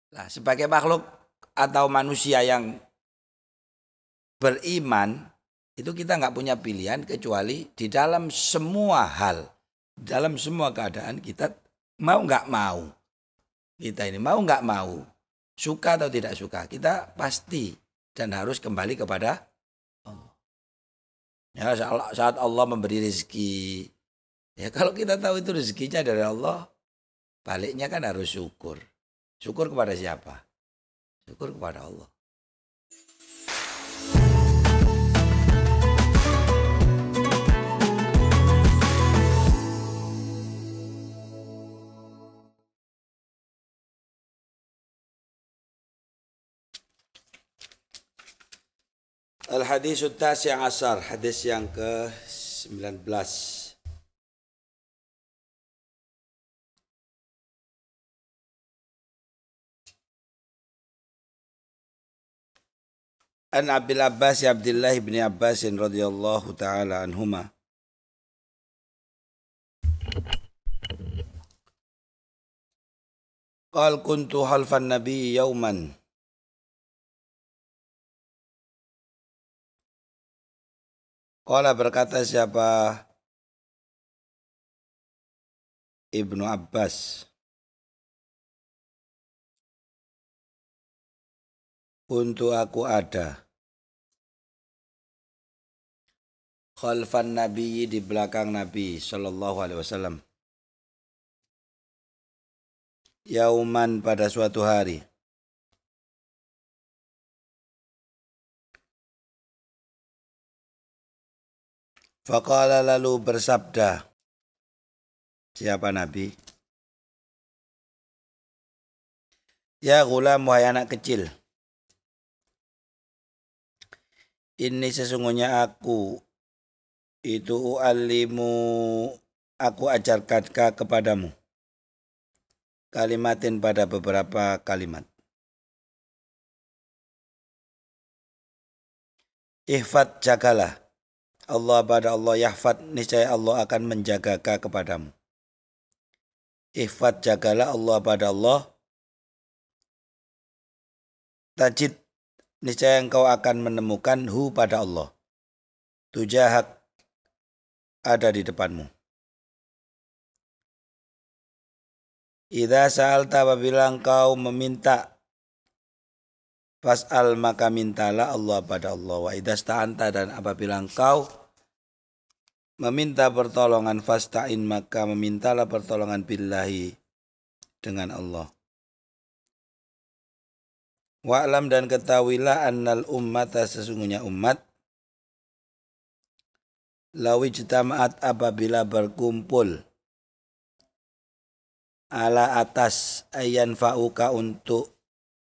Nah, sebagai makhluk atau manusia yang beriman, itu kita nggak punya pilihan kecuali di dalam semua hal, dalam semua keadaan kita mau nggak mau. Kita ini mau nggak mau, suka atau tidak suka, kita pasti dan harus kembali kepada Allah. Ya, saat Allah memberi rezeki, ya kalau kita tahu itu rezekinya dari Allah, baliknya kan harus syukur. Syukur kepada siapa? Syukur kepada Allah. Al-hadis at-tasi' ashar, hadis yang ke-19. An Abil Abbas Abdullah bin Abbas radhiyallahu taala anhuma. Qal kuntu halfan nabi yauman. Qala berkata siapa? Ibnu Abbas. Untuk aku ada khalfan nabi, di belakang Nabi sallallahu alaihi wasallam. Yauman, pada suatu hari. Faqala, lalu bersabda siapa Nabi? Ya ghulam, wahai anak kecil. Ini sesungguhnya aku itu u'allimu, aku ajarkan kepadamu kalimatin, pada beberapa kalimat. Ihfad, jagalah. Allah, pada Allah, yahfad, niscaya Allah akan menjaga kepadamu. Ihfad, jagalah. Allah, pada Allah, tajid, niscaya engkau akan menemukan hu, pada Allah, tujahak, ada di depanmu. Idza sa'alta, apabila engkau meminta, fas'al, maka mintalah. Allah, pada Allah. Wa idza sta'anta, dan apabila engkau meminta pertolongan, fasta'in, maka memintalah pertolongan billahi, dengan Allah. Wa'lam, dan ketahuilah, annal ummata, sesungguhnya umat, lawijtama'at, apabila berkumpul, ala atas, ayan fa'uka, untuk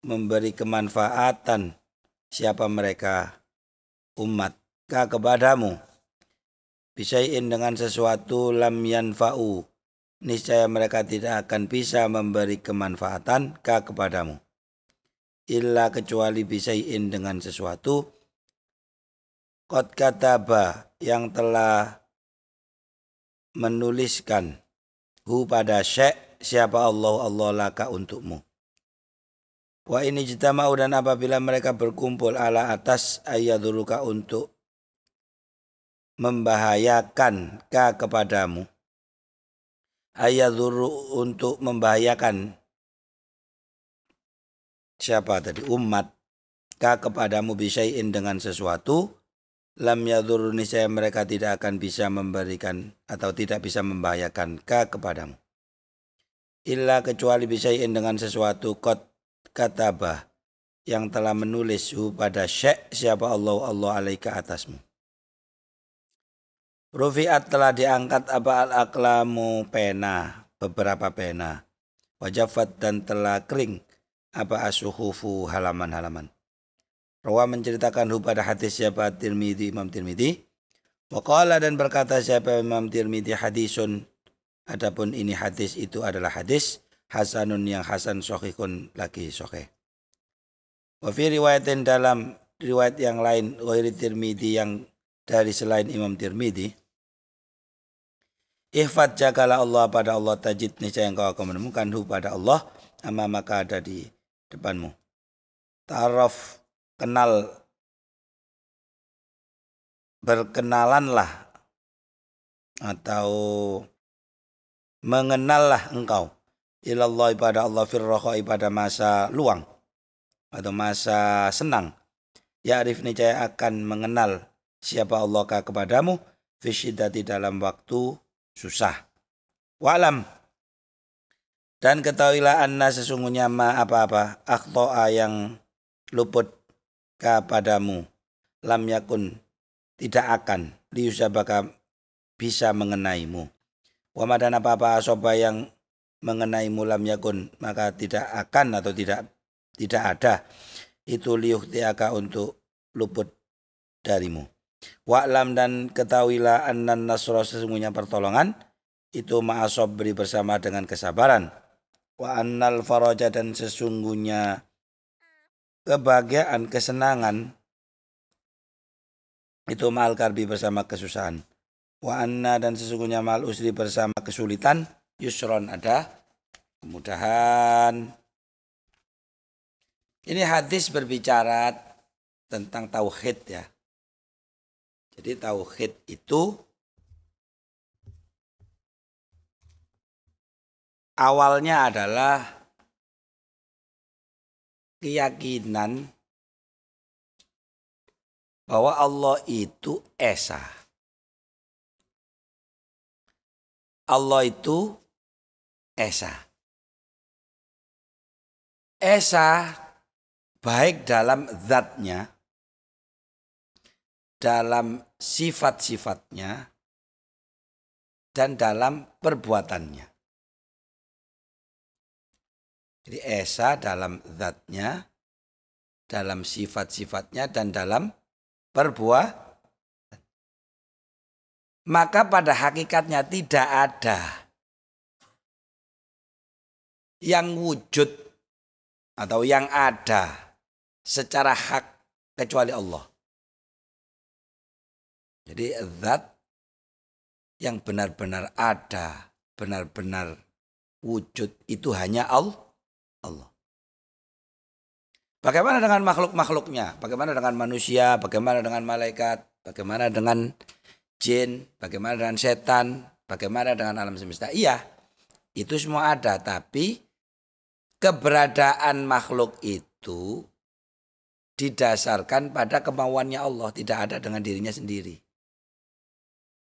memberi kemanfaatan, siapa mereka? Umat, ka, kepadamu, bisyai'in, dengan sesuatu, lam yanfa'u, niscaya mereka tidak akan bisa memberi kemanfaatan ka, kepadamu, illa, kecuali bisyai'in, dengan sesuatu, qad kataba, yang telah menuliskan, hu, pada syai', siapa Allah, Allah, laka, untukmu. Wa ini jitama'u, dan apabila mereka berkumpul, ala atas, ayaduruka, untuk membahayakan ka, kepadamu, ayaduru, untuk membahayakan siapa tadi? Umat, ka, kepadamu, bisyai'in, dengan sesuatu, lam yadhurru, niscaya mereka tidak akan bisa memberikan atau tidak bisa membahayakan ka, kepadamu, illa, kecuali bisyai'in, dengan sesuatu, qad katabah, yang telah menulis, hu, pada syai', siapa Allah, Allah, alaika, atasmu. Rufi'at, telah diangkat, apa, al-aqlamu, pena, beberapa pena. Wajafat, dan telah kering, apa, asuhufu, halaman-halaman. Rawa, menceritakan hu, pada hadis siapa? Tirmidzi, Imam Tirmidzi. Waqala, dan berkata siapa? Imam Tirmidzi, hadisun, adapun ini hadis itu adalah hadis hasanun, yang hasan, sahihun, lagi sahih. Wa fi riwayatin, dalam riwayat yang lain, ghairi Tirmidzi, yang dari selain Imam Tirmidzi, ihfad, jagalah Allah, pada Allah, tajid, niscaya engkau akan menemukan hu, pada Allah, amma, maka ada di depanmu. Ta'arraf, kenal, berkenalanlah atau mengenallah engkau ilallah pada Allah firraha pada masa luang atau masa senang. Ya'rif niscaya akan mengenal siapa Allah kepadamu fi syiddati dalam waktu susah. Wa'lam, dan ketahuilah anna sesungguhnya ma apa-apa akhto'a yang luput kepadamu lam yakun tidak akan liusabaka bisa mengenaimu. Wa madan apa-apa asoba yang mengenaimu lam yakun maka tidak akan atau tidak ada itu liyuhtiaka untuk luput darimu. Wa'lam, dan ketahuilah annan nasra sesungguhnya pertolongan itu ma'asobri bersama dengan kesabaran. Wa annal faraja, dan sesungguhnya kebahagiaan, kesenangan itu ma'al karbi bersama kesusahan. Wa anna, dan sesungguhnya ma'al usri bersama kesulitan yusron ada kemudahan. Ini hadis berbicara tentang tauhid ya. Jadi tauhid itu awalnya adalah keyakinan bahwa Allah itu esa. Allah itu esa. Esa baik dalam zatnya, dalam sifat-sifatnya, dan dalam perbuatannya. Jadi esa dalam zatnya, dalam sifat-sifatnya, dan dalam perbuatan. Maka pada hakikatnya tidak ada yang wujud atau yang ada secara hak kecuali Allah. Jadi zat yang benar-benar ada, benar-benar wujud itu hanya Allah. Bagaimana dengan makhluk-makhluknya? Bagaimana dengan manusia? Bagaimana dengan malaikat? Bagaimana dengan jin? Bagaimana dengan setan? Bagaimana dengan alam semesta? Iya, itu semua ada. Tapi keberadaan makhluk itu didasarkan pada kemauannya Allah. Tidak ada dengan dirinya sendiri.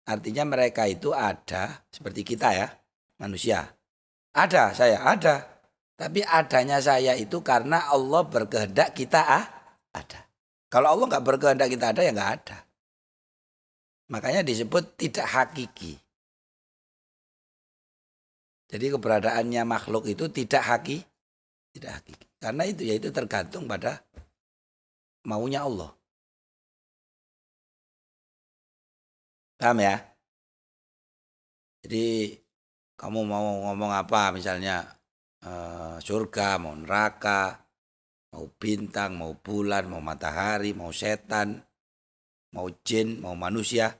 Artinya mereka itu ada seperti kita ya, manusia. Ada, saya ada. Tapi adanya saya itu karena Allah berkehendak kita ada. Kalau Allah nggak berkehendak kita ada, ya nggak ada. Makanya disebut tidak hakiki. Jadi keberadaannya makhluk itu tidak hakiki. Karena itu yaitu tergantung pada maunya Allah. Paham ya? Jadi kamu mau ngomong apa, misalnya surga, mau neraka, mau bintang, mau bulan, mau matahari, mau setan, mau jin, mau manusia,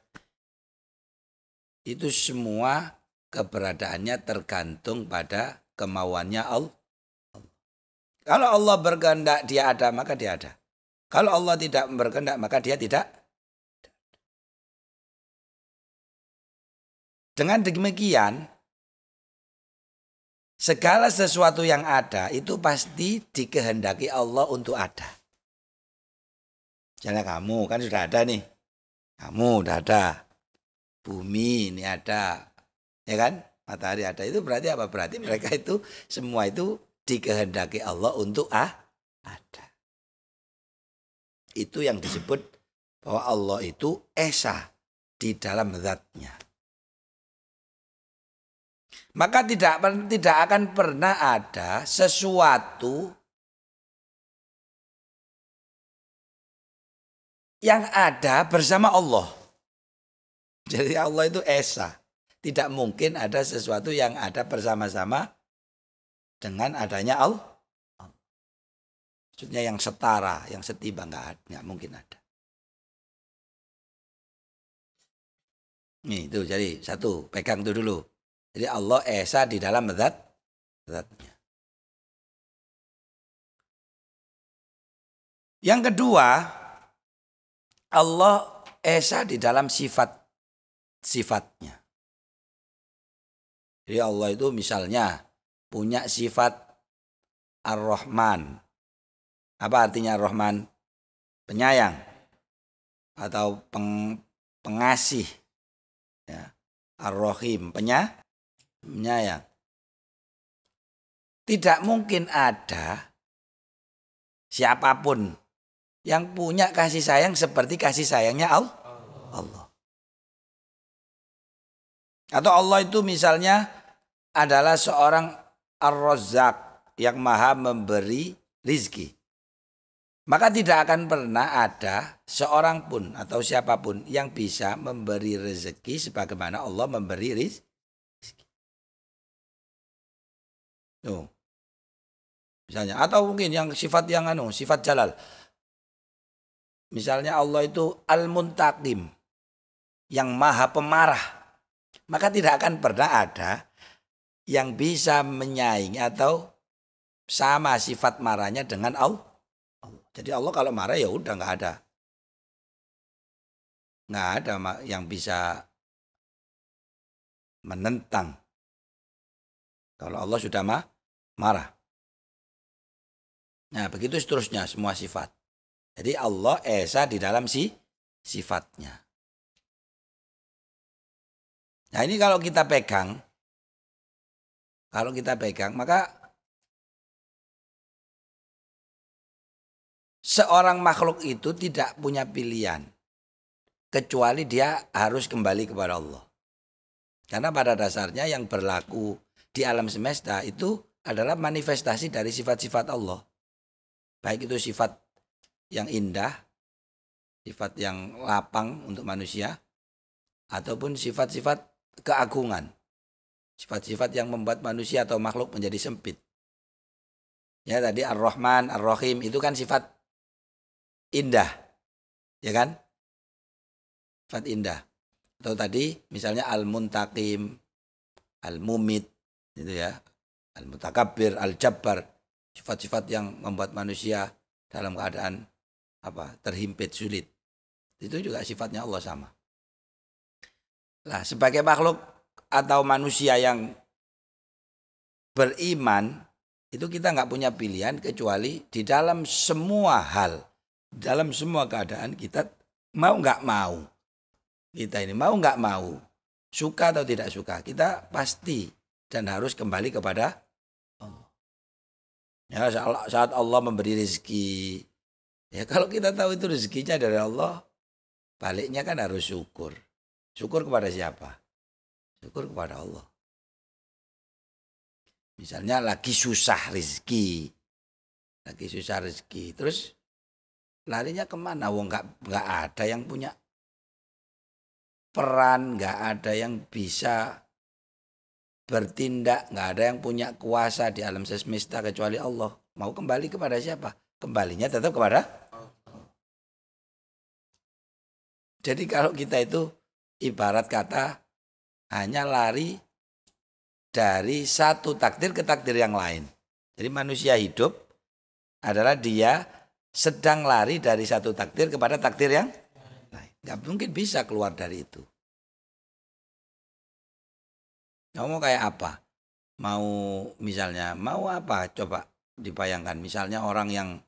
itu semua keberadaannya tergantung pada kemauannya Allah. Kalau Allah berkehendak dia ada, maka dia ada. Kalau Allah tidak berkehendak, maka dia tidak. Dengan demikian, segala sesuatu yang ada itu pasti dikehendaki Allah untuk ada. Misalnya kamu kan sudah ada nih. Kamu sudah ada. Bumi ini ada. Ya kan? Matahari ada. Itu berarti apa? Berarti mereka itu semua itu dikehendaki Allah untuk ada. Itu yang disebut bahwa Allah itu esa di dalam zatnya. Maka tidak akan pernah ada sesuatu yang ada bersama Allah. Jadi Allah itu esa. Tidak mungkin ada sesuatu yang ada bersama-sama dengan adanya Allah. Maksudnya yang setara, yang setimbang, nggak mungkin ada. Nih itu jadi satu, pegang itu dulu. Jadi Allah esa di dalam zatnya. Yang kedua, Allah esa di dalam sifat-sifatnya. Jadi Allah itu misalnya punya sifat Ar-Rahman. Apa artinya Ar-Rahman? Penyayang atau pengasih. Ya. Ar-Rahim, penyayang. Tidak mungkin ada siapapun yang punya kasih sayang seperti kasih sayangnya Allah. Atau Allah itu misalnya adalah seorang Ar-Razzaq yang maha memberi rizki. Maka tidak akan pernah ada seorang pun atau siapapun yang bisa memberi rezeki sebagaimana Allah memberi rizki. Tuh. Misalnya, atau mungkin yang sifat yang sifat jalal. Misalnya Allah itu Al-Muntaqim, yang maha pemarah. Maka tidak akan pernah ada yang bisa menyaingi atau sama sifat marahnya dengan Allah. Jadi Allah kalau marah ya udah nggak ada. Nggak ada yang bisa menentang. Kalau Allah sudah marah. Nah begitu seterusnya semua sifat. Jadi Allah esa di dalam sifatnya. Nah ini kalau kita pegang maka seorang makhluk itu tidak punya pilihan. Kecuali dia harus kembali kepada Allah. Karena pada dasarnya yang berlaku di alam semesta itu adalah manifestasi dari sifat-sifat Allah. Baik itu sifat yang indah, sifat yang lapang untuk manusia, ataupun sifat-sifat keagungan. Sifat-sifat yang membuat manusia atau makhluk menjadi sempit. Ya tadi Ar-Rahman, Ar-Rahim itu kan sifat indah. Ya kan? Sifat indah. Atau tadi misalnya Al-Muntaqim, Al-Mumit, gitu ya. Al-Mutakabbir, Al-Jabbar. Sifat-sifat yang membuat manusia dalam keadaan terhimpit sulit. Itu juga sifatnya Allah sama. Nah, sebagai makhluk atau manusia yang beriman, itu kita nggak punya pilihan kecuali di dalam semua hal, dalam semua keadaan kita mau nggak mau. Kita ini mau nggak mau, suka atau tidak suka, kita pasti dan harus kembali kepada Allah. Ya, saat Allah memberi rezeki, ya kalau kita tahu itu rezekinya dari Allah, baliknya kan harus syukur. Syukur kepada siapa? Syukur kepada Allah. Misalnya lagi susah rezeki, terus larinya kemana? Wong nggak ada yang punya peran, nggak ada yang bisa bertindak, nggak ada yang punya kuasa di alam semesta kecuali Allah. Mau kembali kepada siapa? Kembalinya tetap kepada. Jadi kalau kita itu ibarat kata hanya lari dari satu takdir ke takdir yang lain. Jadi manusia hidup adalah dia sedang lari dari satu takdir kepada takdir yang lain. Nggak mungkin bisa keluar dari itu. Kamu mau kayak apa? Mau apa? Coba dibayangkan. Misalnya orang yang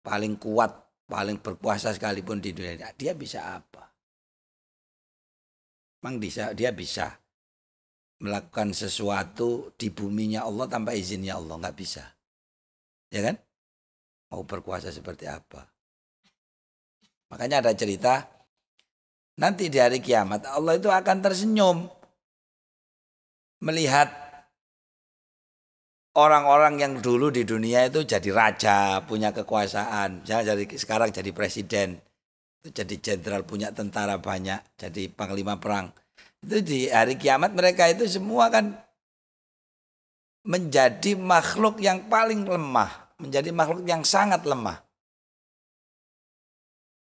paling kuat, paling berkuasa sekalipun di dunia, dia bisa apa? Memang dia bisa melakukan sesuatu di buminya Allah tanpa izinnya Allah, nggak bisa. Ya kan? Mau berkuasa seperti apa? Makanya ada cerita, nanti di hari kiamat Allah itu akan tersenyum melihat orang-orang yang dulu di dunia itu jadi raja, punya kekuasaan, sekarang jadi presiden, jadi jenderal, punya tentara banyak, jadi panglima perang. Itu di hari kiamat mereka itu semua kan menjadi makhluk yang paling lemah, menjadi makhluk yang sangat lemah.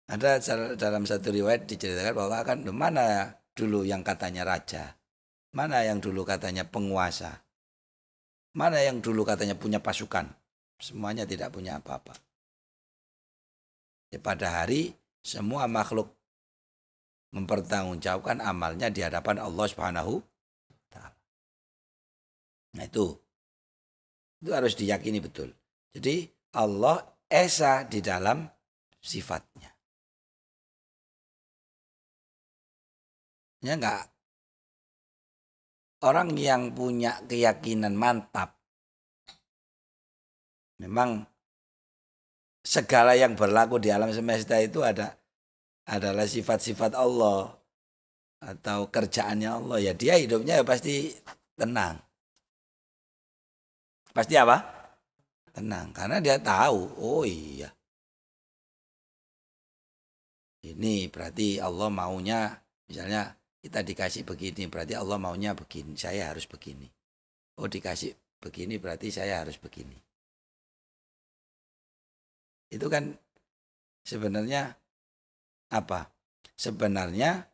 Ada dalam satu riwayat diceritakan bahwa kan mana dulu yang katanya raja, mana yang dulu katanya penguasa, mana yang dulu katanya punya pasukan, semuanya tidak punya apa-apa. Pada hari semua makhluk mempertanggungjawabkan amalnya di hadapan Allah Subhanahu wa taala. Nah itu harus diyakini betul. Jadi Allah esa di dalam sifatnya. Ya enggak, orang yang punya keyakinan mantap, memang segala yang berlaku di alam semesta itu adalah sifat-sifat Allah atau kerjaannya Allah. Ya dia hidupnya ya pasti tenang. Pasti apa? Tenang. Karena dia tahu, oh iya. Ini berarti Allah maunya, misalnya kita dikasih begini, berarti Allah maunya begini, saya harus begini. Oh dikasih begini, berarti saya harus begini. Itu kan sebenarnya apa? Sebenarnya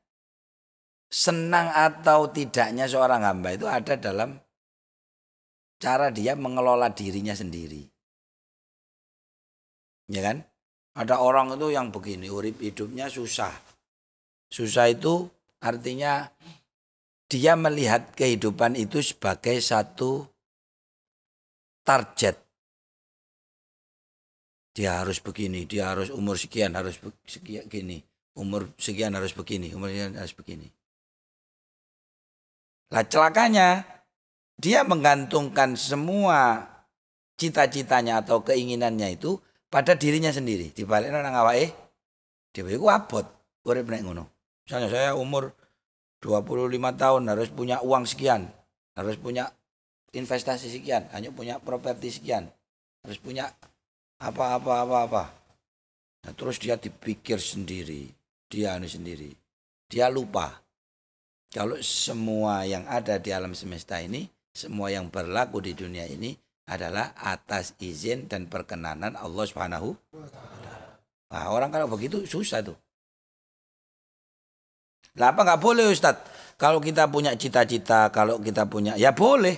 senang atau tidaknya seorang hamba itu ada dalam cara dia mengelola dirinya sendiri. Ya kan? Ada orang itu yang begini, urip hidupnya susah. Susah itu artinya dia melihat kehidupan itu sebagai satu target. Dia harus begini, dia harus umur sekian harus begini, umur sekian harus begini, umur sekian harus begini. Lah celakanya dia menggantungkan semua cita-citanya atau keinginannya itu pada dirinya sendiri. Dibalik nang awake dhewe iku abot urip nek ngono. Misalnya saya umur 25 tahun harus punya uang sekian, harus punya investasi sekian, hanya punya properti sekian, harus punya apa. Nah, terus dia dipikir sendiri, dia sendiri. Dia lupa kalau semua yang ada di alam semesta ini, semua yang berlaku di dunia ini adalah atas izin dan perkenanan Allah Subhanahu wa taala. Nah, orang kalau begitu susah tuh. Lah apa nggak boleh Ustadz? Kalau kita punya cita-cita, kalau kita punya, ya boleh.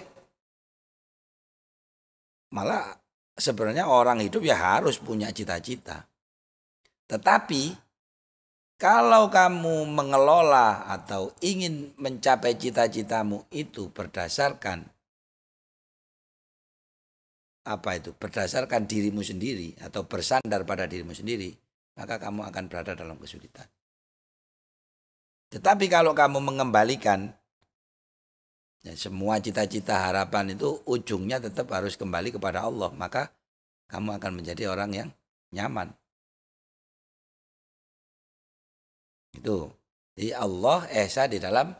Malah sebenarnya orang hidup ya harus punya cita-cita. Tetapi kalau kamu mengelola atau ingin mencapai cita-citamu itu berdasarkan apa itu? Berdasarkan dirimu sendiri atau bersandar pada dirimu sendiri, maka kamu akan berada dalam kesulitan. Tetapi kalau kamu mengembalikan ya, semua cita-cita harapan itu ujungnya tetap harus kembali kepada Allah, maka kamu akan menjadi orang yang nyaman. Itu. Jadi Allah esa di dalam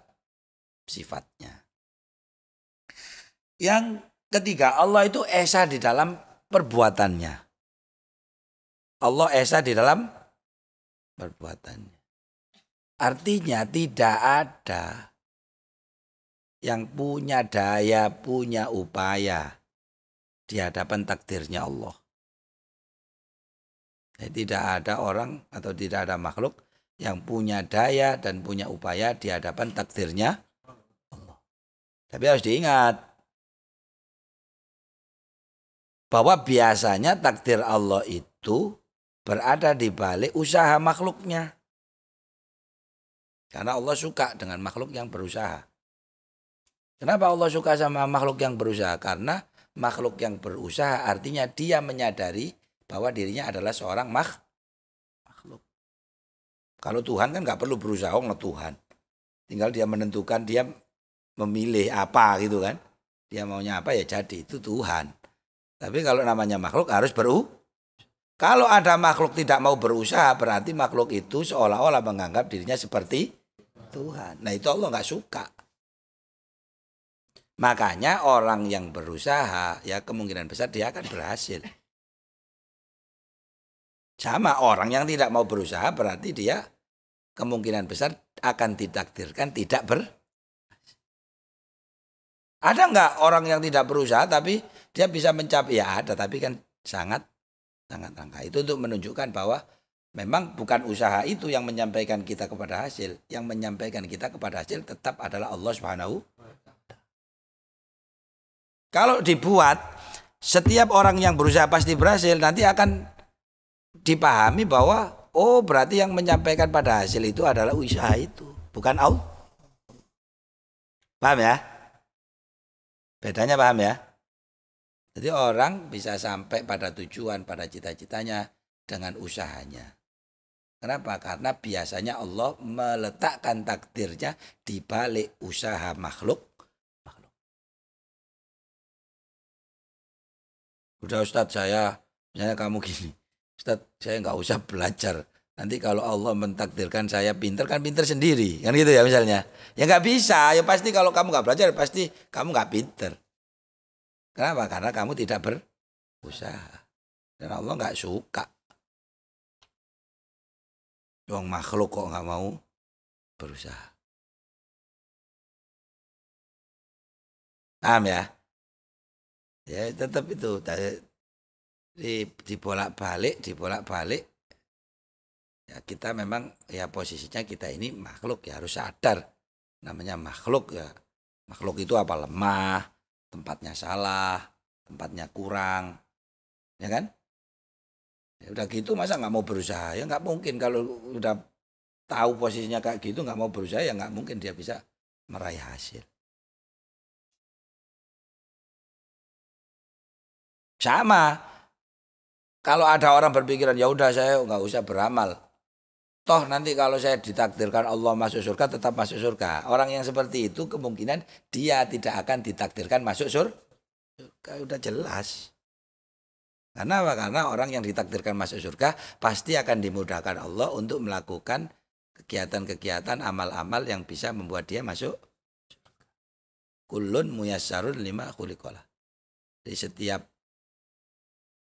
sifatnya. Yang ketiga, Allah itu esa di dalam perbuatannya. Allah esa di dalam perbuatannya. Artinya tidak ada yang punya daya, punya upaya di hadapan takdirnya Allah. Jadi tidak ada orang atau tidak ada makhluk yang punya daya dan punya upaya di hadapan takdirnya Allah. Tapi harus diingat bahwa biasanya takdir Allah itu berada di balik usaha makhluknya. Karena Allah suka dengan makhluk yang berusaha. Kenapa Allah suka sama makhluk yang berusaha? Karena makhluk yang berusaha artinya dia menyadari bahwa dirinya adalah seorang makhluk. Kalau Tuhan kan nggak perlu berusaha, Tuhan. Tinggal dia menentukan, dia memilih apa gitu kan. Dia maunya apa ya jadi, itu Tuhan. Tapi kalau namanya makhluk harus Kalau ada makhluk tidak mau berusaha, berarti makhluk itu seolah-olah menganggap dirinya seperti Tuhan. Nah itu Allah nggak suka. Makanya orang yang berusaha, ya kemungkinan besar dia akan berhasil. Sama orang yang tidak mau berusaha, berarti dia kemungkinan besar akan ditakdirkan tidak Ada nggak orang yang tidak berusaha tapi dia bisa mencapai? Ya ada, tapi kan sangat langka. Itu untuk menunjukkan bahwa memang bukan usaha itu yang menyampaikan kita kepada hasil. Yang menyampaikan kita kepada hasil tetap adalah Allah Subhanahu. Kalau dibuat setiap orang yang berusaha pasti berhasil, nanti akan dipahami bahwa Oh, berarti yang menyampaikan pada hasil itu adalah usaha itu, bukan Allah. Paham ya? Bedanya paham ya? Jadi orang bisa sampai pada tujuan, pada cita-citanya dengan usahanya. Kenapa? Karena biasanya Allah meletakkan takdirnya di balik usaha makhluk. Udah Ustadz, saya, misalnya kamu gini, Ustadz saya nggak usah belajar. Nanti kalau Allah mentakdirkan saya pinter, kan pinter sendiri. Kan gitu ya misalnya. Ya nggak bisa, ya pasti kalau kamu nggak belajar, pasti kamu nggak pinter. Kenapa? Karena kamu tidak berusaha. Dan Allah nggak suka. Wong makhluk kok nggak mau berusaha. Paham ya? Ya tetap itu dibolak-balik. Ya kita memang ya posisinya kita ini makhluk ya harus sadar. Namanya makhluk ya. Makhluk itu apa? Lemah, tempatnya salah, tempatnya kurang. Ya kan? Ya udah gitu masa nggak mau berusaha? Ya nggak mungkin kalau udah tahu posisinya kayak gitu nggak mau berusaha ya nggak mungkin dia bisa meraih hasil. Sama. Kalau ada orang berpikiran ya udah saya nggak usah beramal. Toh nanti kalau saya ditakdirkan Allah masuk surga tetap masuk surga. Orang yang seperti itu kemungkinan dia tidak akan ditakdirkan masuk surga. Udah jelas. Karena apa? Karena orang yang ditakdirkan masuk surga pasti akan dimudahkan Allah untuk melakukan kegiatan-kegiatan amal-amal yang bisa membuat dia masuk. Kullun muyassarun lima khuliqalah. Jadi setiap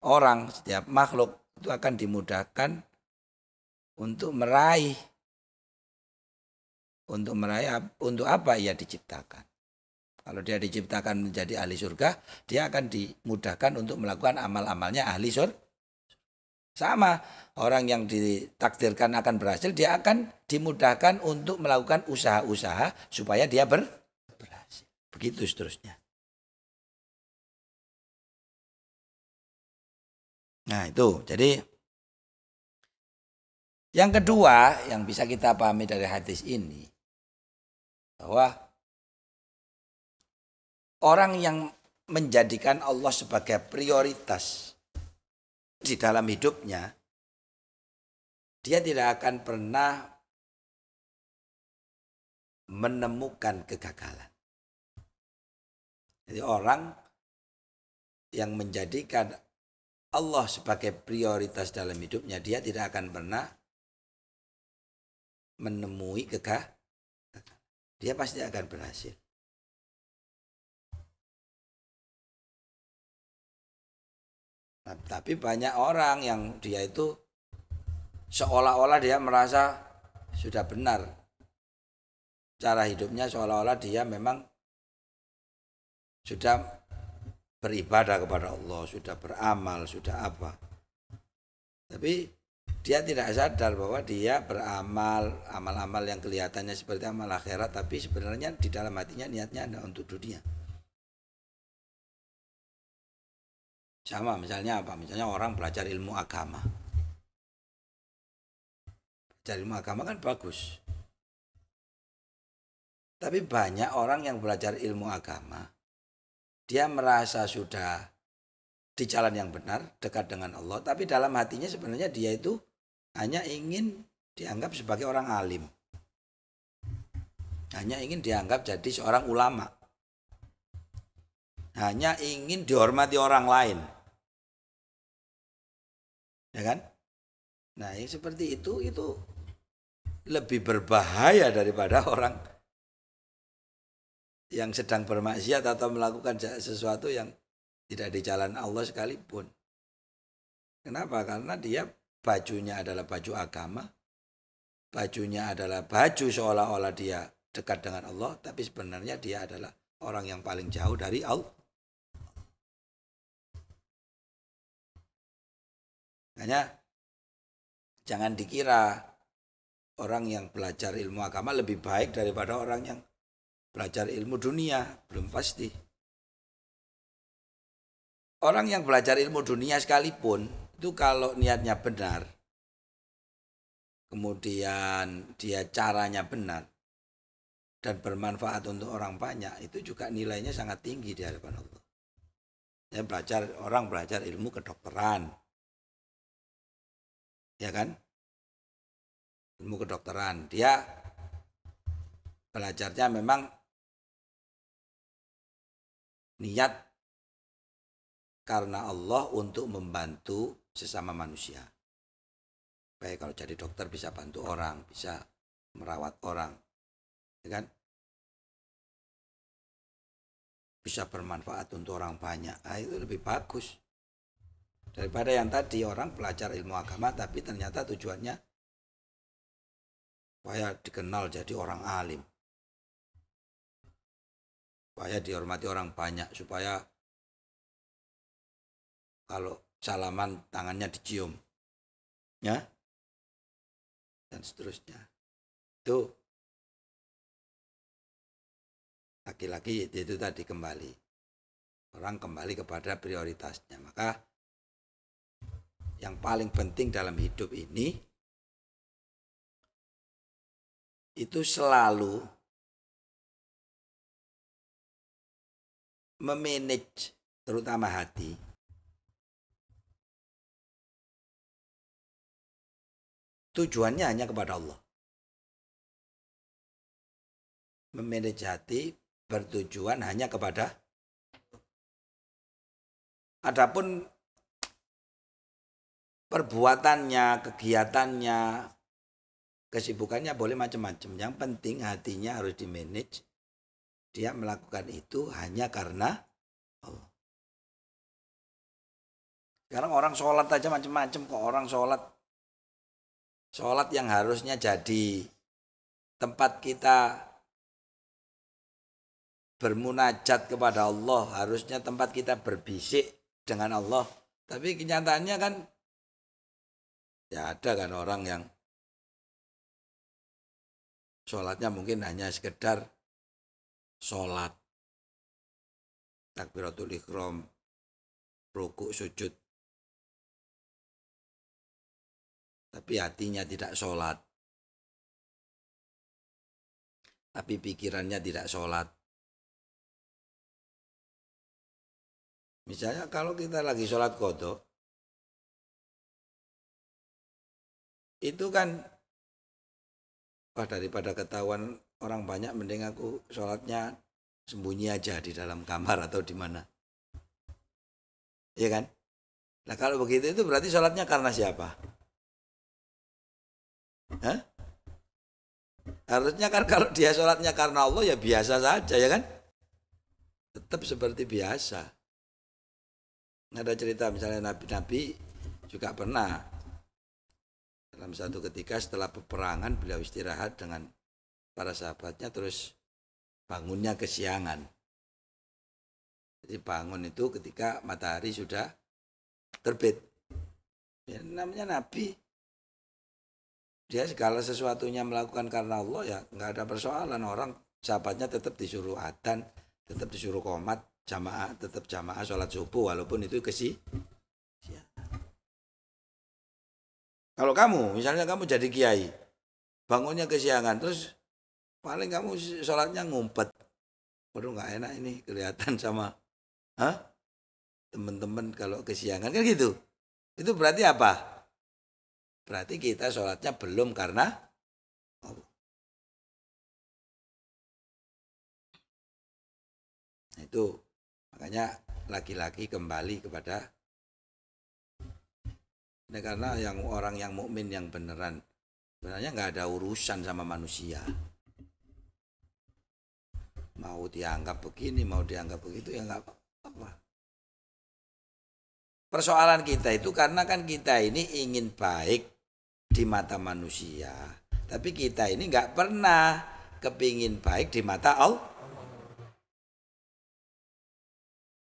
orang, setiap makhluk itu akan dimudahkan untuk meraih. Untuk apa ia diciptakan? Kalau dia diciptakan menjadi ahli surga, dia akan dimudahkan untuk melakukan amal-amalnya ahli surga. Sama, orang yang ditakdirkan akan berhasil, dia akan dimudahkan untuk melakukan usaha-usaha supaya dia berhasil. Begitu seterusnya. Nah itu, jadi yang kedua yang bisa kita pahami dari hadis ini, bahwa orang yang menjadikan Allah sebagai prioritas di dalam hidupnya, dia tidak akan pernah menemukan kegagalan. Jadi orang yang menjadikan Allah sebagai prioritas dalam hidupnya, dia tidak akan pernah menemui kegagalan. Dia pasti akan berhasil. Nah, tapi banyak orang yang dia itu seolah-olah dia merasa sudah benar. Cara hidupnya seolah-olah dia memang sudah beribadah kepada Allah, sudah beramal, sudah apa. Tapi dia tidak sadar bahwa dia beramal, amal-amal yang kelihatannya seperti amal akhirat, tapi sebenarnya di dalam hatinya niatnya ada untuk dunia. Sama misalnya apa? Misalnya orang belajar ilmu agama. Belajar ilmu agama kan bagus. Tapi banyak orang yang belajar ilmu agama, dia merasa sudah di jalan yang benar, dekat dengan Allah, tapi dalam hatinya sebenarnya dia itu hanya ingin dianggap sebagai orang alim. Hanya ingin dianggap jadi seorang ulama. Hanya ingin dihormati orang lain. Ya kan? Nah, yang seperti itu lebih berbahaya daripada orang yang sedang bermaksiat atau melakukan sesuatu yang tidak di jalan Allah sekalipun. Kenapa? Karena dia bajunya adalah baju agama, bajunya adalah baju seolah-olah dia dekat dengan Allah, tapi sebenarnya dia adalah orang yang paling jauh dari Allah. Makanya jangan dikira orang yang belajar ilmu agama lebih baik daripada orang yang belajar ilmu dunia, belum pasti. Orang yang belajar ilmu dunia sekalipun, itu kalau niatnya benar, kemudian dia caranya benar dan bermanfaat untuk orang banyak, itu juga nilainya sangat tinggi di hadapan Allah. Orang belajar ilmu kedokteran, ya kan? Ilmu kedokteran, dia belajarnya memang niat karena Allah untuk membantu sesama manusia. Baik kalau jadi dokter bisa bantu orang, bisa merawat orang, ya kan? Bisa bermanfaat untuk orang banyak. Nah, itu lebih bagus daripada yang tadi orang belajar ilmu agama tapi ternyata tujuannya supaya dikenal jadi orang alim, supaya dihormati orang banyak, supaya kalau salaman tangannya dicium, ya, dan seterusnya. Itu laki-laki itu tadi kembali, orang kembali kepada prioritasnya. Maka yang paling penting dalam hidup ini itu selalu memanage terutama hati tujuannya hanya kepada Allah. Memanage hati bertujuan hanya kepada. Adapun perbuatannya, kegiatannya, kesibukannya boleh macam-macam. Yang penting hatinya harus di-manage. Dia melakukan itu hanya karena Allah. Sekarang orang sholat aja macam-macam kok. Orang sholat yang harusnya jadi tempat kita bermunajat kepada Allah, harusnya tempat kita berbisik dengan Allah. Tapi kenyataannya kan ya ada kan orang yang sholatnya mungkin hanya sekedar sholat, takbiratul ihram, rukuk, sujud, tapi hatinya tidak sholat, tapi pikirannya tidak sholat. Misalnya kalau kita lagi sholat qadha, itu kan daripada ketahuan orang banyak, mending aku sholatnya sembunyi aja di dalam kamar atau di mana, iya kan? Nah kalau begitu itu berarti sholatnya karena siapa? Hah? Harusnya kan kalau dia sholatnya karena Allah ya biasa saja, ya kan? Tetap seperti biasa. Ada cerita misalnya Nabi juga pernah dalam satu ketika setelah peperangan beliau istirahat dengan para sahabatnya, terus bangunnya kesiangan. Jadi bangun itu ketika matahari sudah terbit. Ya, namanya Nabi. Dia segala sesuatunya melakukan karena Allah, ya nggak ada persoalan. Orang sahabatnya tetap disuruh adzan, tetap disuruh qomat, jamaah, tetap jamaah sholat subuh walaupun itu kalau kamu misalnya kamu jadi kiai, bangunnya kesiangan, terus paling kamu sholatnya ngumpet, waduh nggak enak ini kelihatan sama teman-teman kalau kesiangan kan gitu. Itu berarti apa? Berarti kita sholatnya belum karena Allah. Nah, itu makanya laki-laki kembali kepada. Nah, karena orang yang mukmin yang beneran sebenarnya nggak ada urusan sama manusia. Mau dianggap begini, mau dianggap begitu, ya nggak apa-apa. Persoalan kita itu karena kan kita ini ingin baik di mata manusia, tapi kita ini nggak pernah kepingin baik di mata Allah.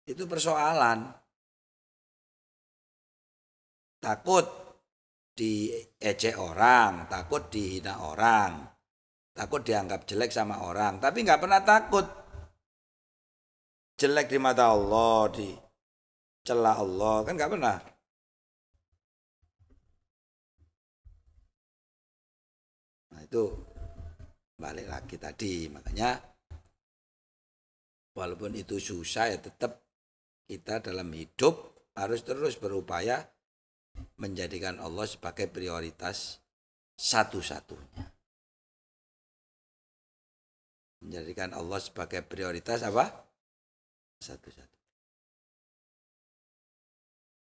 Itu persoalan. Takut diejek orang, takut dihina orang, takut dianggap jelek sama orang, tapi nggak pernah takut jelek di mata Allah, dicela Allah, kan nggak pernah. itu balik lagi tadi. Makanya walaupun itu susah ya tetap kita dalam hidup harus terus berupaya menjadikan Allah sebagai prioritas satu-satunya. Menjadikan Allah sebagai prioritas apa? Satu-satu.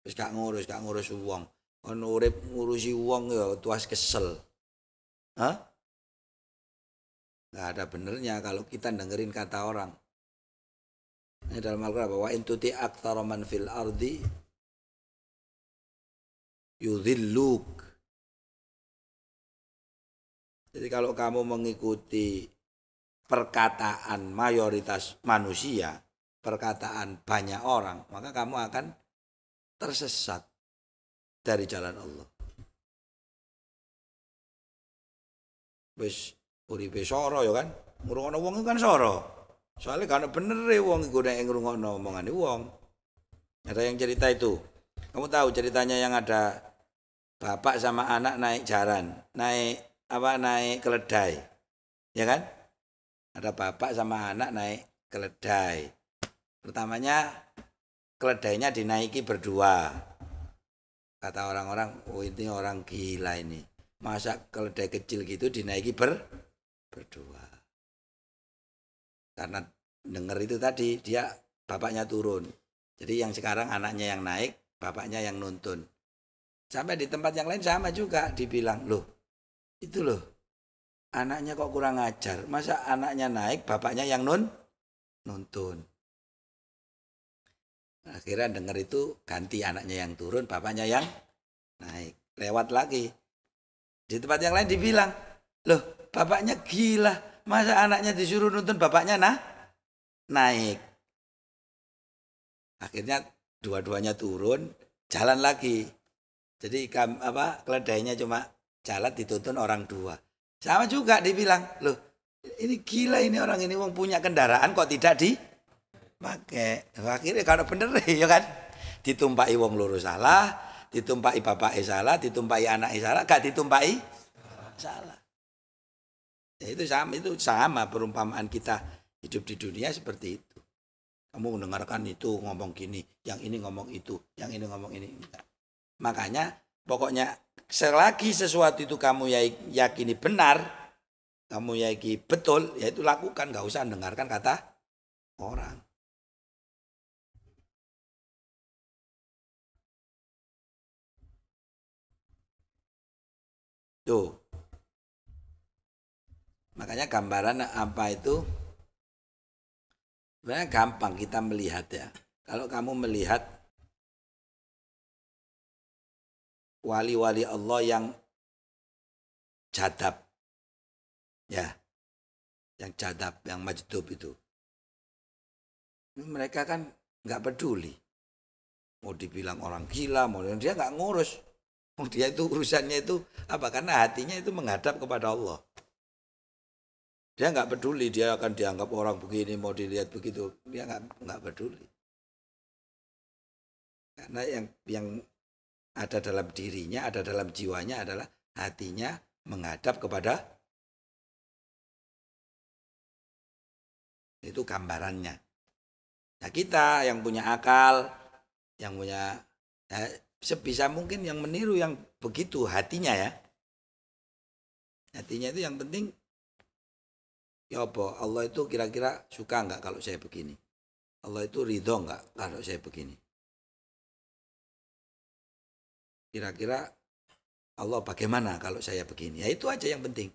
Wis gak ngurus uang. Kon urip ngurusi uang ya tuas kesel. Hah? Gak ada benernya kalau kita dengerin kata orang. Ini dalam Al-Quran bahwa intuti aktsara man fil ardi yudhilluk. Jadi kalau kamu mengikuti perkataan mayoritas manusia, perkataan banyak orang, maka kamu akan tersesat dari jalan Allah. Wis uripe soro ya kan, ngrungokno wong itu kan soro. Soalnya kan bener wong iku nek ngrungokno omongane wong. Ada yang cerita itu. Kamu tahu ceritanya yang ada bapak sama anak naik jaran, naik keledai. Ya kan? Ada bapak sama anak naik keledai. Pertamanya keledainya dinaiki berdua. Kata orang-orang, oh ini orang gila ini. Masa keledai kecil gitu dinaiki berdua. Karena dengar itu tadi, dia bapaknya turun. Jadi yang sekarang anaknya yang naik, bapaknya yang nuntun. Sampai di tempat yang lain sama juga dibilang, loh itu loh anaknya kok kurang ajar. Masa anaknya naik, bapaknya yang nuntun. Akhirnya dengar itu ganti anaknya yang turun, bapaknya yang naik. Lewat lagi. Di tempat yang lain dibilang, loh bapaknya gila. Masa anaknya disuruh nuntun, bapaknya naik. Akhirnya dua-duanya turun, jalan lagi. Jadi keledainya cuma jalan dituntun orang dua. Sama juga dibilang, loh ini gila ini orang ini wong punya kendaraan kok tidak dipakai. Akhirnya kalau bener ya kan, ditumpai wong loro salah, ditumpai bapaknya salah, ditumpai anaknya salah, gak ditumpai salah. Ya, itu sama perumpamaan kita hidup di dunia seperti itu. Kamu mendengarkan itu ngomong gini, yang ini ngomong itu, yang ini ngomong ini. Makanya pokoknya selagi sesuatu itu kamu yakini benar, kamu yakini betul, ya itu lakukan, gak usah mendengarkan kata orang. Tuh. Makanya gambaran apa itu sebenarnya gampang kita melihat ya. Kalau kamu melihat wali-wali Allah yang jadab, ya, yang jadab, yang majdub itu, mereka kan nggak peduli. Mau dibilang orang gila, mau dia nggak ngurus. Dia itu urusannya itu apa? Karena hatinya itu menghadap kepada Allah. Dia nggak peduli, dia akan dianggap orang begini, mau dilihat begitu, dia nggak peduli. Karena yang ada dalam dirinya, ada dalam jiwanya adalah hatinya menghadap kepada itu gambarannya. Nah kita yang punya akal, yang punya sebisa mungkin yang meniru yang begitu hatinya ya. Hatinya itu yang penting. Ya apa, Allah itu kira-kira suka enggak kalau saya begini? Allah itu ridho enggak kalau saya begini? Kira-kira Allah bagaimana kalau saya begini? Ya itu aja yang penting.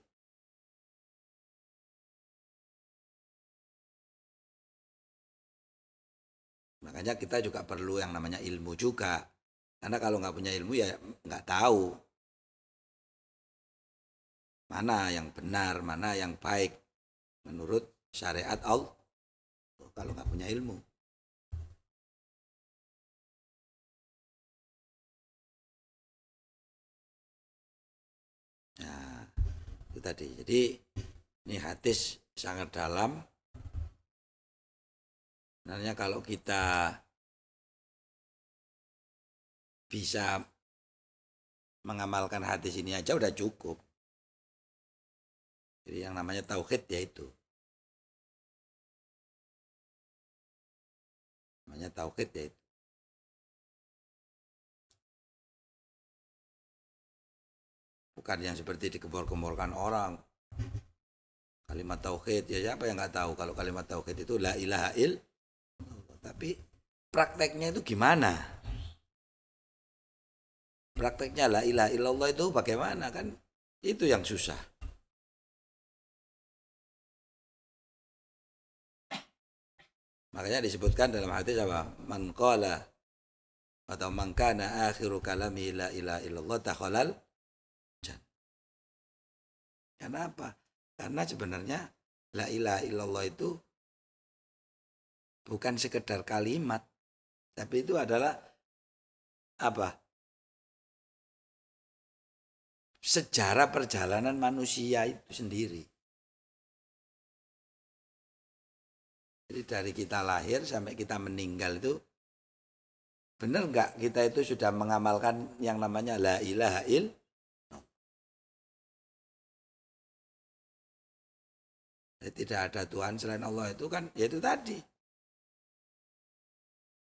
Makanya kita juga perlu yang namanya ilmu juga. Karena kalau nggak punya ilmu ya nggak tahu mana yang benar, mana yang baik menurut syariat Allah. Kalau nggak punya ilmu. Nah, itu tadi. Jadi ini hadis sangat dalam. Sebenarnya kalau kita bisa mengamalkan hadis ini aja udah cukup. Jadi yang namanya tauhid yaitu. Namanya tauhid yaitu. Bukan yang seperti dikebor-kemborkan orang. Kalimat tauhid, ya siapa yang nggak tahu kalau kalimat tauhid itu la ilaha il. Tapi prakteknya itu gimana? Prakteknya la ilaha illallah itu bagaimana kan? Itu yang susah. Makanya disebutkan dalam hadis apa? Man qala atau man kana akhiru kalami la ilaha illallah takhalal jannah. Kenapa? Karena sebenarnya la ilaha illallah itu bukan sekedar kalimat, tapi itu adalah apa? Sejarah perjalanan manusia itu sendiri. Jadi dari kita lahir sampai kita meninggal itu benar nggak kita itu sudah mengamalkan yang namanya la ilaha illallah? Tidak ada Tuhan selain Allah itu kan yaitu tadi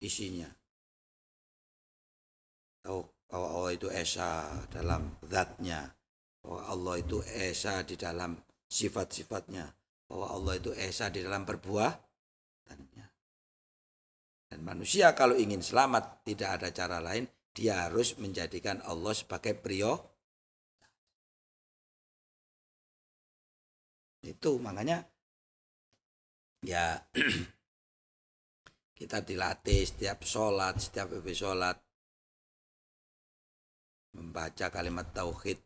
isinya. Tahu bahwa Allah itu esa dalam zatnya, bahwa Allah itu esa di dalam sifat-sifatnya, bahwa Allah itu esa di dalam perbuatannya. Dan manusia kalau ingin selamat tidak ada cara lain, dia harus menjadikan Allah sebagai prioritas. Itu makanya ya kita dilatih setiap sholat, setiap habis sholat membaca kalimat tauhid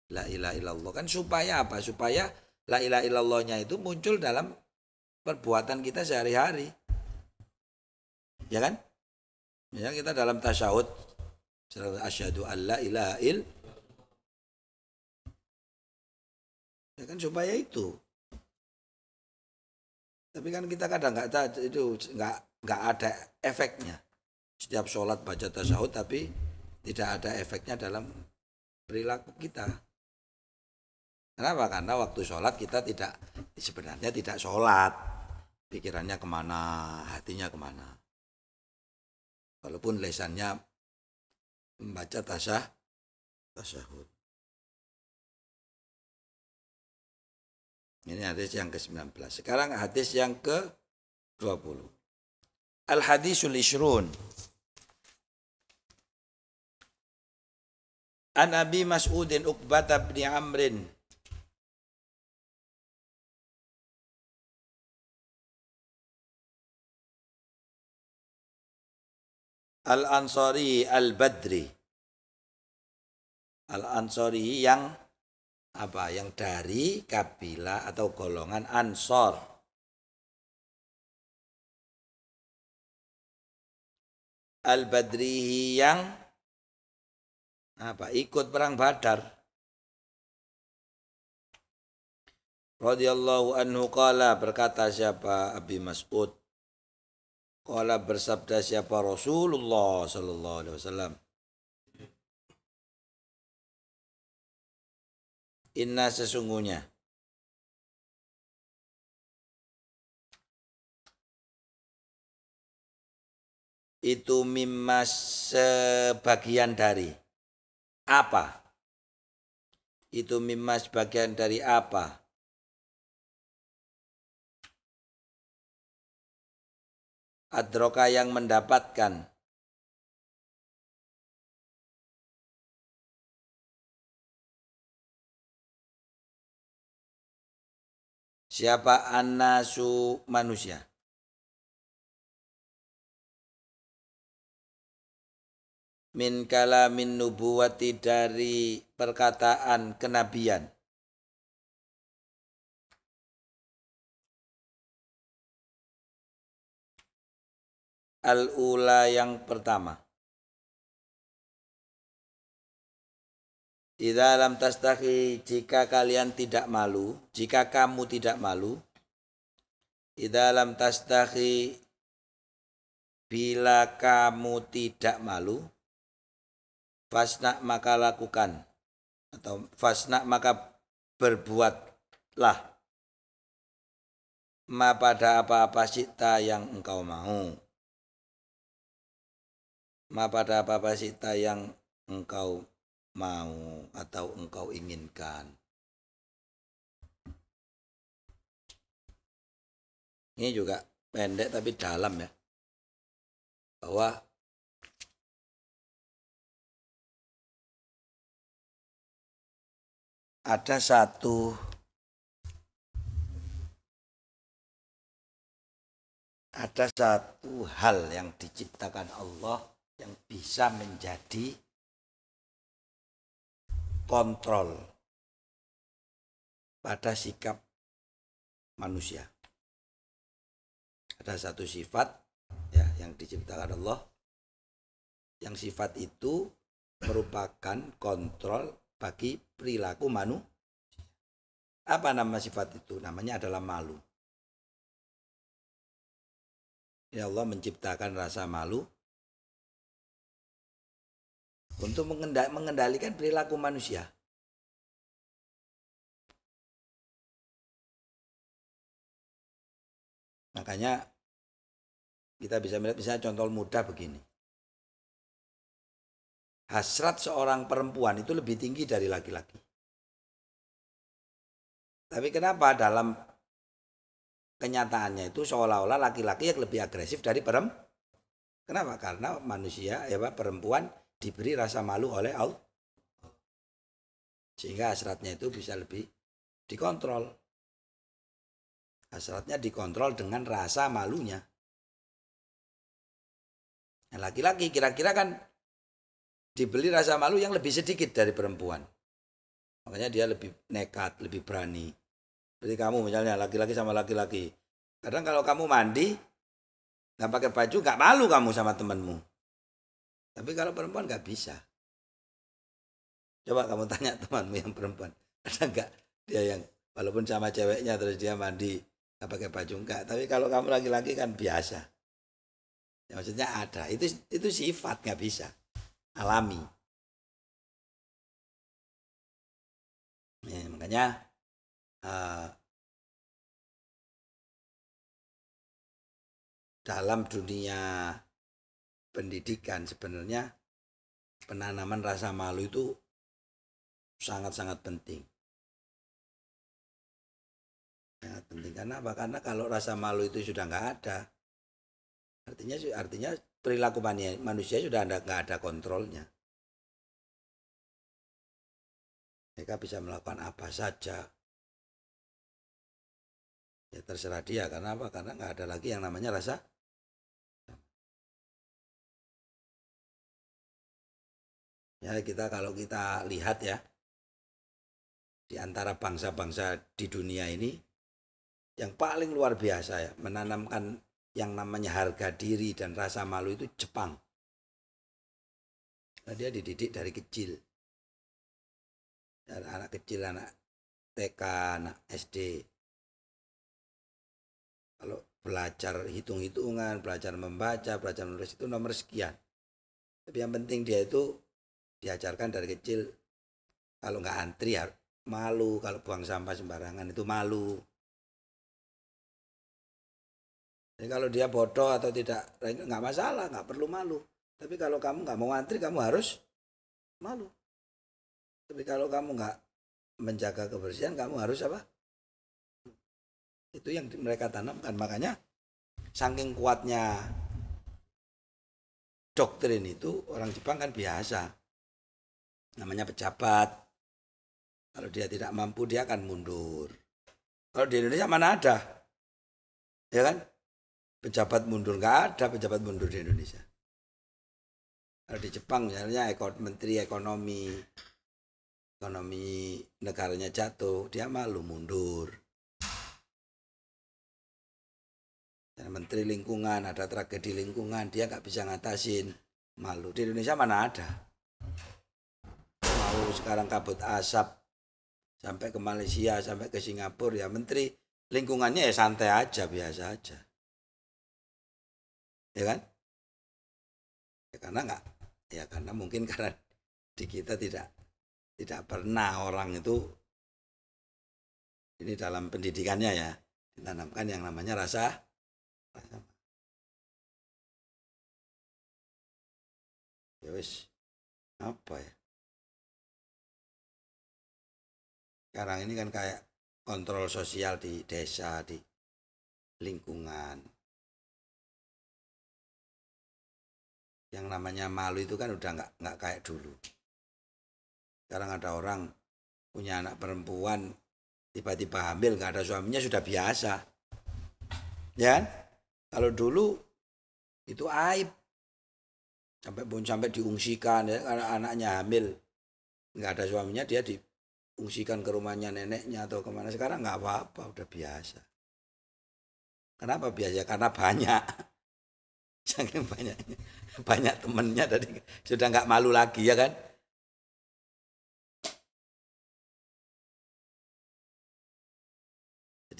la ilaha illallah kan supaya apa? Supaya la ilaha illallahnya itu muncul dalam perbuatan kita sehari-hari. Ya kan? Ya kita dalam tasyahud asyhadu an la ilaha illallah. Ya kan supaya itu. Tapi kan kita kadang nggak ada efeknya. Setiap sholat baca tasyahud tapi tidak ada efeknya dalam perilaku kita. Kenapa? Karena waktu sholat kita sebenarnya tidak sholat. Pikirannya kemana, hatinya kemana. Walaupun lesannya membaca tasyahud. Ini hadis yang ke-19. Sekarang hadis yang ke-20. Al-hadisul ishrun. An Abi Mas'udin Uqbata bin Amrin. Al-Ansari Al-Badri. Al-Ansari yang apa? Yang dari kabilah atau golongan Ansor. Al-Badri yang apa? Ikut perang Badar. Radhiyallahu anhu qala berkata siapa Abi Mas'ud. Qala bersabda siapa Rasulullah sallallahu alaihi wasallam. Inna sesungguhnya itu mimma sebagian dari apa? Itu mimma sebagian dari apa? Adroka yang mendapatkan siapa annasu manusia. Min kalamin nubuwati dari perkataan kenabian. Al-ula yang pertama. Idza lam tastahi jika kalian tidak malu, jika kamu tidak malu. Idza lam tastahi bila kamu tidak malu. Fasna maka lakukan atau fasna maka berbuat Lah, ma pada apa-apa sita yang engkau mau. Ma pada apa-apa sita yang engkau mau atau engkau inginkan. Ini juga pendek tapi dalam ya. Bahwa ada satu hal yang diciptakan Allah yang bisa menjadi kontrol pada sikap manusia. Ada satu sifat ya yang diciptakan Allah, yang sifat itu merupakan kontrol bagi perilaku manusia. Apa nama sifat itu? Namanya adalah malu. Ya Allah menciptakan rasa malu untuk mengendalikan perilaku manusia. Makanya kita bisa melihat misalnya contoh mudah begini. Hasrat seorang perempuan itu lebih tinggi dari laki-laki. Tapi kenapa dalam kenyataannya itu seolah-olah laki-laki yang lebih agresif dari perempuan? Kenapa? Karena manusia, perempuan diberi rasa malu oleh Allah. Sehingga hasratnya itu bisa lebih dikontrol. Hasratnya dikontrol dengan rasa malunya. Nah, laki-laki kira-kira kan dibeli rasa malu yang lebih sedikit dari perempuan. Makanya dia lebih nekat, lebih berani. Seperti kamu misalnya laki-laki sama laki-laki. Kadang kalau kamu mandi, nggak pakai baju, nggak malu kamu sama temanmu. Tapi kalau perempuan nggak bisa. Coba kamu tanya temanmu yang perempuan. Ada nggak dia yang walaupun sama ceweknya terus dia mandi, nggak pakai baju, enggak. Tapi kalau kamu laki-laki kan biasa. Ya, maksudnya ada. Itu sifat nggak bisa. Alami. Ya, makanya dalam dunia pendidikan sebenarnya penanaman rasa malu itu sangat-sangat penting. Sangat penting karena apa? Karena kalau rasa malu itu sudah nggak ada, artinya perilaku manusia sudah nggak ada kontrolnya. Mereka bisa melakukan apa saja. Ya terserah dia, karena apa? Karena nggak ada lagi yang namanya rasa. Ya kalau kita lihat ya, di antara bangsa-bangsa di dunia ini, yang paling luar biasa ya, menanamkan yang namanya harga diri dan rasa malu itu Jepang. Nah, dia dididik dari kecil. Dari anak kecil, anak TK, anak SD. Kalau belajar hitung-hitungan, belajar membaca, belajar menulis itu nomor sekian. Tapi yang penting dia itu diajarkan dari kecil, kalau nggak antri ya malu, kalau buang sampah sembarangan itu malu. Jadi kalau dia bodoh atau tidak, nggak masalah, nggak perlu malu. Tapi kalau kamu nggak mau antri, kamu harus malu. Tapi kalau kamu nggak menjaga kebersihan, kamu harus apa? Itu yang mereka tanamkan. Makanya saking kuatnya doktrin itu, orang Jepang kan biasa. Namanya pejabat. Kalau dia tidak mampu, dia akan mundur. Kalau di Indonesia mana ada? Ya kan? Pejabat mundur, nggak ada pejabat mundur di Indonesia. Kalau di Jepang misalnya menteri ekonomi negaranya jatuh, dia malu mundur. Dan menteri lingkungan, ada tragedi lingkungan, dia nggak bisa ngatasin, malu. Di Indonesia mana ada? Mau sekarang kabut asap sampai ke Malaysia, sampai ke Singapura, ya menteri lingkungannya ya santai aja, biasa aja. Ya kan? Ya karena mungkin karena di kita tidak pernah orang itu Ini dalam pendidikannya ya, ditanamkan yang namanya rasa. Ya wis, apa ya? Sekarang ini kan kayak kontrol sosial di desa, di lingkungan. Yang namanya malu itu kan udah nggak kayak dulu. Sekarang ada orang punya anak perempuan tiba-tiba hamil nggak ada suaminya sudah biasa, ya kan? Kalau dulu itu aib sampai diungsikan ya, karena anaknya hamil nggak ada suaminya dia diungsikan ke rumahnya neneknya atau kemana. Sekarang nggak apa-apa udah biasa. Kenapa biasa? Karena banyak, saking banyak temennya tadi sudah nggak malu lagi ya kan?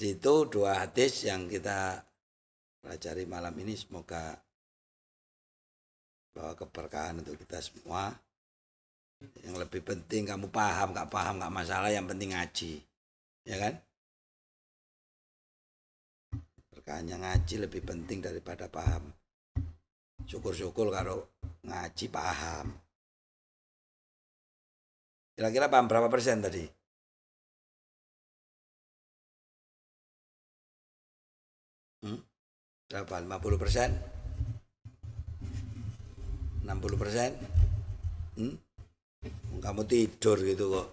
Jadi itu dua hadis yang kita pelajari malam ini, semoga bawa keberkahan untuk kita semua. Yang lebih penting kamu paham nggak masalah, yang penting ngaji, ya kan? Berkahnya ngaji lebih penting daripada paham. Syukur-syukur kalau ngaji paham. Kira-kira paham berapa persen tadi? Berapa? 50%? 60%? Kamu tidur gitu kok.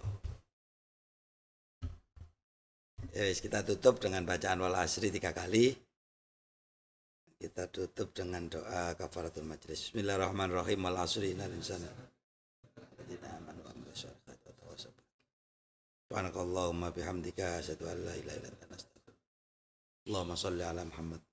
Yes, kita tutup dengan bacaan wal asri 3 kali. Kita tutup dengan doa kafaratul majlis. Bismillahirrahmanirrahim. Wal asri innal insana subhanakallahumma bihamdika asyhadu an la ilaha illa anta astaghfiruka. Allahumma shalli ala Muhammad